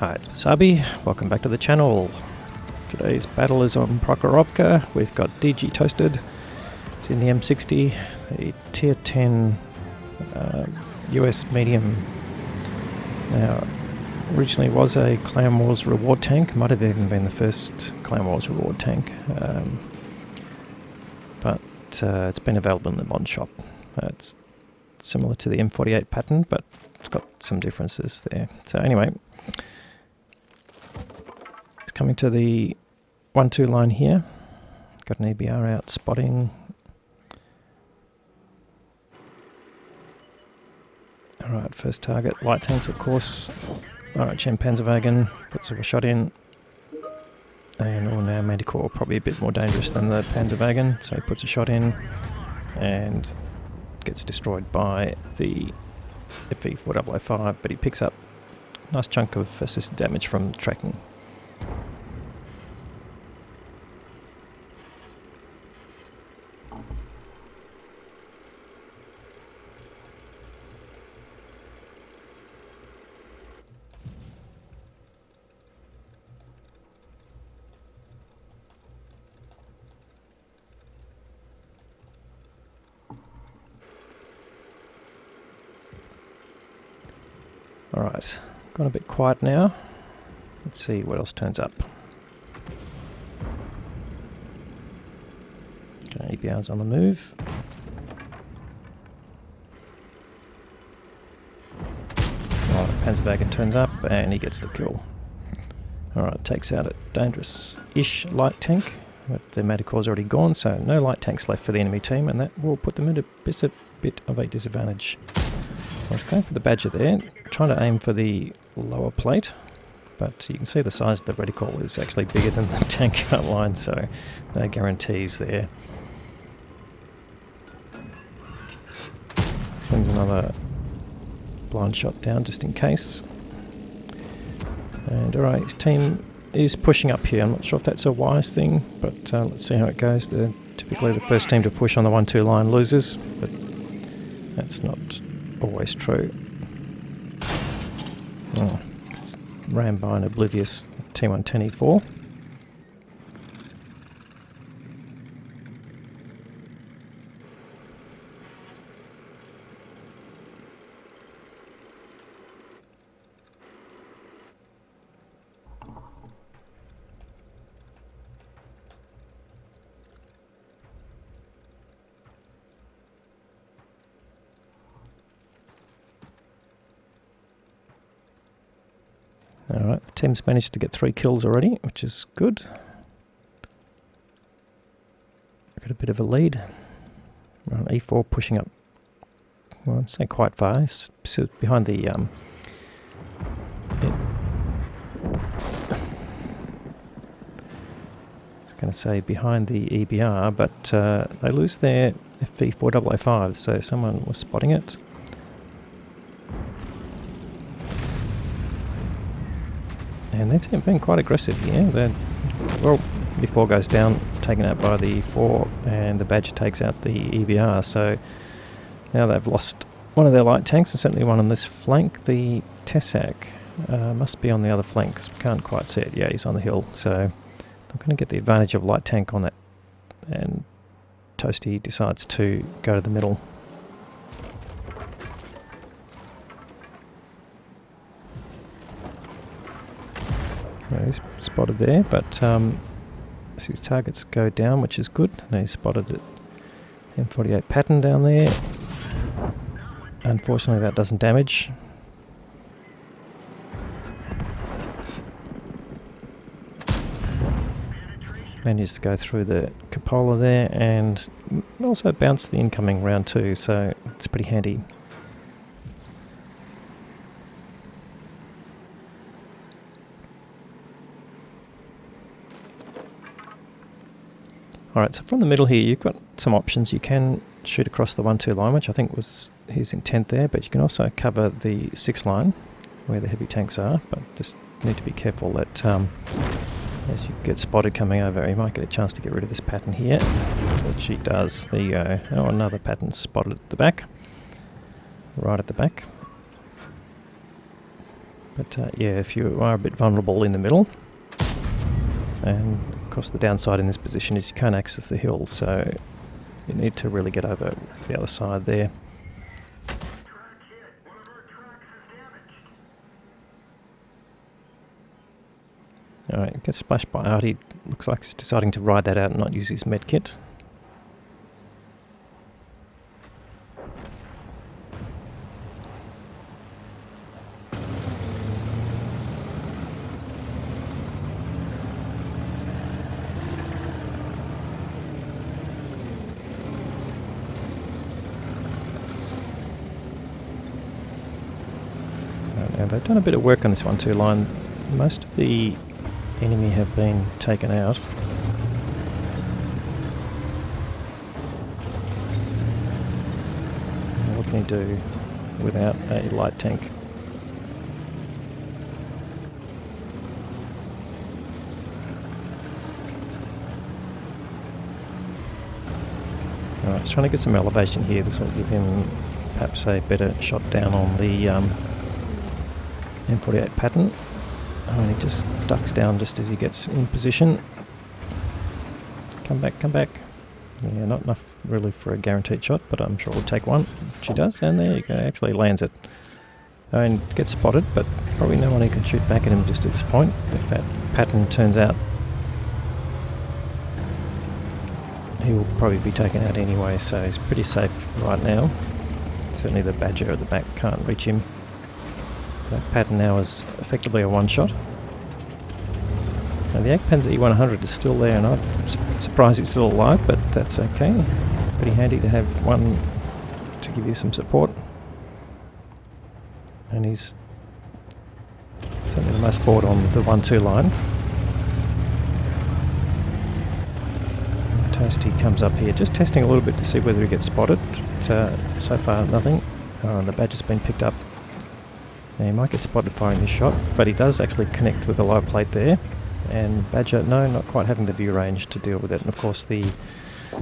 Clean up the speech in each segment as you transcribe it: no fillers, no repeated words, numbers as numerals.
Hi, it's Wasabi. Welcome back to the channel. Today's battle is on Prok. We've got DG Toasted. It's in the M60, a tier 10 US medium. Now, originally was a Clan Wars reward tank. Might have even been the first Clan Wars reward tank. But it's been available in the mod shop. It's similar to the M48 pattern, but it's got some differences there. So anyway, it's coming to the 1-2 line here. Got an EBR out spotting. Alright, first target, light tanks of course. Alright, Panzerwagen puts a shot in. And now Manticore, probably a bit more dangerous than the Panzerwagen, so he puts a shot in and gets destroyed by the FE4005, but he picks up a nice chunk of assisted damage from tracking. Alright, gone a bit quiet now. Let's see what else turns up. Okay, EBR's on the move. Alright, Panzerwagen turns up and he gets the kill. Alright, takes out a dangerous-ish light tank, but the Manticore's already gone, so no light tanks left for the enemy team, and that will put them at a bit of a disadvantage. I was going for the Badger there, trying to aim for the lower plate, but you can see the size of the reticle is actually bigger than the tank outline, so no guarantees there. Brings another blind shot down just in case. And alright, his team is pushing up here. I'm not sure if that's a wise thing, but let's see how it goes. Typically the first team to push on the 1-2 line loses, but that's not always true. Oh, it's ran by an oblivious T110E4. Alright, the team's managed to get 3 kills already, which is good. Got a bit of a lead. E4 pushing up, well, I'd say quite far. It's behind the I was going to say behind the EBR, but they lose their FE4005, so someone was spotting it. And they're being quite aggressive here. Well, E4 goes down, taken out by the E4, and the Badger takes out the EBR. So now they've lost one of their light tanks, and certainly one on this flank. The Tessac must be on the other flank, because we can't quite see it. Yeah, he's on the hill. So I'm going to get the advantage of light tank on that. And Toasty decides to go to the middle. He's spotted there, but his targets go down, which is good. And he's spotted it. M48 pattern down there. Unfortunately, that doesn't damage. Manages to go through the cupola there, and also bounce the incoming round 2, so it's pretty handy. Alright, so from the middle here you've got some options. You can shoot across the 1-2 line, which I think was his intent there, but you can also cover the 6 line where the heavy tanks are, but just need to be careful that as you get spotted coming over, you might get a chance to get rid of this pattern here, which he does. There you go. Oh, another pattern spotted at the back, right at the back. But yeah, if you are a bit vulnerable in the middle, and of course the downside in this position is you can't access the hill, so you need to really get over the other side there. Alright, gets splashed by Artie. Looks like he's deciding to ride that out and not use his med kit. Now they've done a bit of work on this 1-2 line. Most of the enemy have been taken out. What can he do without a light tank? Alright, he's trying to get some elevation here. This will give him perhaps a better shot down on the M48 pattern. And he just ducks down just as he gets in position. Come back, come back. Yeah, not enough really for a guaranteed shot, but I'm sure we'll take one. She does, and there you go, actually lands it. And gets spotted, but probably no one who can shoot back at him just at this point. If that pattern turns out, he will probably be taken out anyway, so he's pretty safe right now. Certainly the Badger at the back can't reach him. That pattern now is effectively a one-shot. Now the Jagdpanzer E100 is still there, and I'm surprised it's still alive, but that's okay. Pretty handy to have one to give you some support. And he's certainly the most forward on the 1-2 line. Toasty comes up here, just testing a little bit to see whether he gets spotted. So far nothing. The Badger's been picked up. Now he might get spotted firing this shot, but he does actually connect with the live plate there. And Badger, no, not quite having the view range to deal with it. And of course the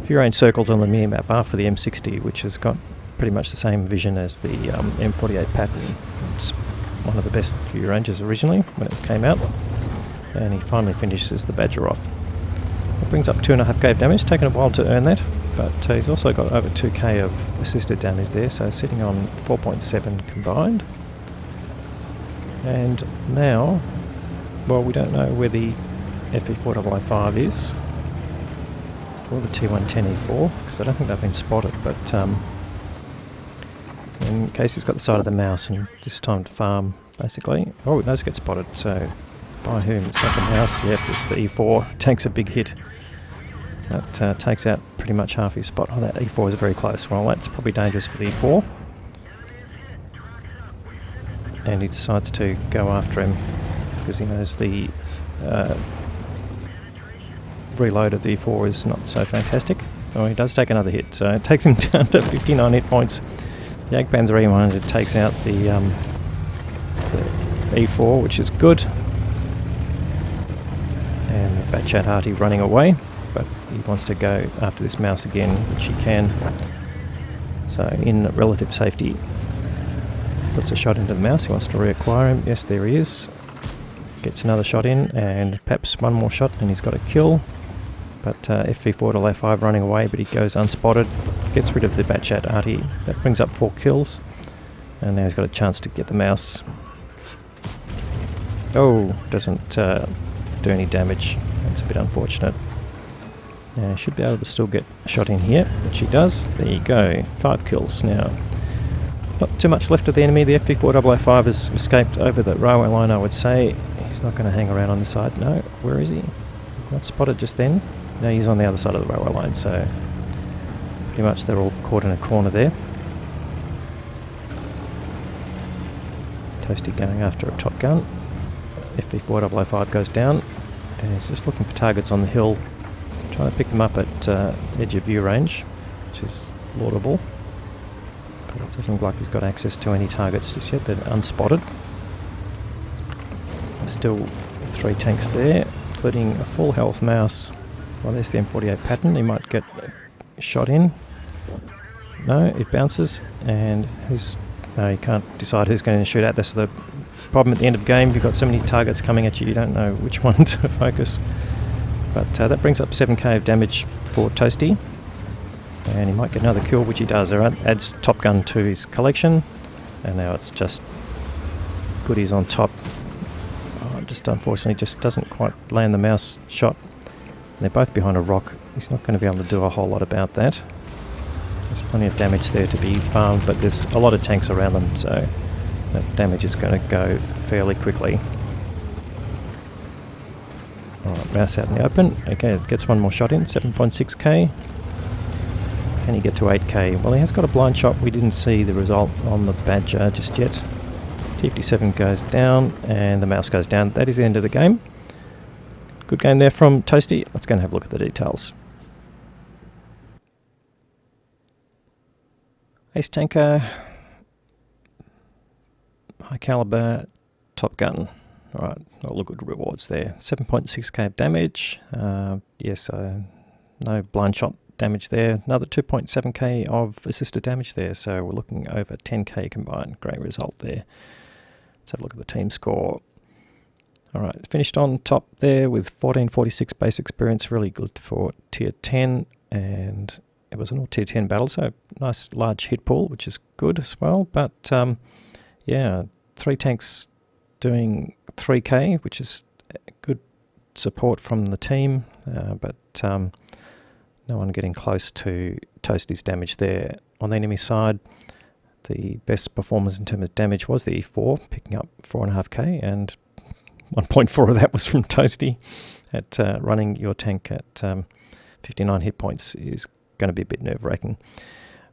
view range circles on the mirror map are for the M60, which has got pretty much the same vision as the M48 pattern. It's one of the best view ranges originally when it came out. And he finally finishes the Badger off. It brings up 2.5k of damage, taken a while to earn that, but he's also got over 2k of assisted damage there, so sitting on 4.7 combined. And now, well, we don't know where the FE455 is, or the T110E4, because I don't think they've been spotted, but in case he's got the side of the mouse and this time to farm, basically. Oh, it does get spotted, so by whom? It's not the mouse, yep, it's the E4, takes a big hit. That takes out pretty much half his spot. Oh, that E4 is very close. Well, that's probably dangerous for the E4. And he decides to go after him because he knows the reload of the E4 is not so fantastic. Oh, he does take another hit, so it takes him down to 59 hit points. The Jagdpanzer E100 takes out the E4, which is good. And the Batchat Artie running away, but he wants to go after this mouse again, which he can. So in relative safety, puts a shot into the mouse. He wants to reacquire him. Yes, there he is. Gets another shot in, and perhaps one more shot, and he's got a kill. But FV4 to A5 running away, but he goes unspotted. Gets rid of the Batchat Artie. That brings up 4 kills. And now he's got a chance to get the mouse. Oh, doesn't do any damage. That's a bit unfortunate. Now, should be able to still get a shot in here, which he does. There you go, 5 kills now. Not too much left of the enemy. The FV455 has escaped over the railway line, I would say. He's not going to hang around on the side. No, where is he? Not spotted just then. No, he's on the other side of the railway line, so pretty much they're all caught in a corner there. Toasty going after a Top Gun. FV455 goes down, and he's just looking for targets on the hill, trying to pick them up at edge of view range, which is laudable. But it doesn't look like he's got access to any targets just yet. They're unspotted. There's still 3 tanks there, including a full health mouse. Well, there's the M48 pattern. He might get a shot in. No, it bounces, and who's... No, he can't decide who's going to shoot at. That's the problem at the end of the game. You've got so many targets coming at you, you don't know which one to focus. But that brings up 7k of damage for Toasty. And he might get another kill, which he does. Alright, adds Top Gun to his collection. And now it's just goodies on top. Just unfortunately just doesn't quite land the mouse shot. And they're both behind a rock. He's not going to be able to do a whole lot about that. There's plenty of damage there to be farmed, but there's a lot of tanks around them, so that damage is going to go fairly quickly. Alright, mouse out in the open. Okay, gets one more shot in, 7.6k. Can he get to 8k? Well, he has got a blind shot. We didn't see the result on the Badger just yet. T57 goes down, and the mouse goes down. That is the end of the game. Good game there from Toasty. Let's go and have a look at the details. Ace Tanker, High Caliber, Top Gun. Alright, all the good rewards there. 7.6k of damage. Yes, no blind shot damage there. Another 2.7k of assisted damage there. So we're looking over 10k combined. Great result there. Let's have a look at the team score. Alright, finished on top there with 1446 base experience. Really good for tier 10. And it was an all tier 10 battle, so nice large hit pool, which is good as well. But yeah, 3 tanks doing 3k, which is good support from the team. But no one getting close to Toasty's damage there. On the enemy side, the best performance in terms of damage was the E4, picking up 4.5k, and 1.4 of that was from Toasty. At running your tank at 59 hit points is going to be a bit nerve-wracking.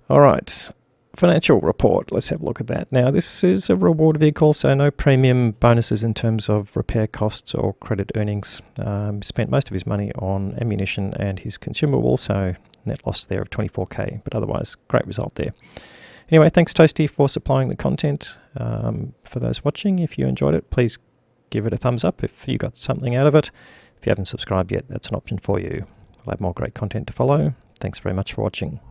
Alright, financial report. Let's have a look at that. Now, this is a reward vehicle, so no premium bonuses in terms of repair costs or credit earnings. Spent most of his money on ammunition and his consumables, so net loss there of 24k, but otherwise, great result there. Anyway, thanks Toasty for supplying the content. For those watching, if you enjoyed it, please give it a thumbs up if you got something out of it. If you haven't subscribed yet, that's an option for you. We'll have more great content to follow. Thanks very much for watching.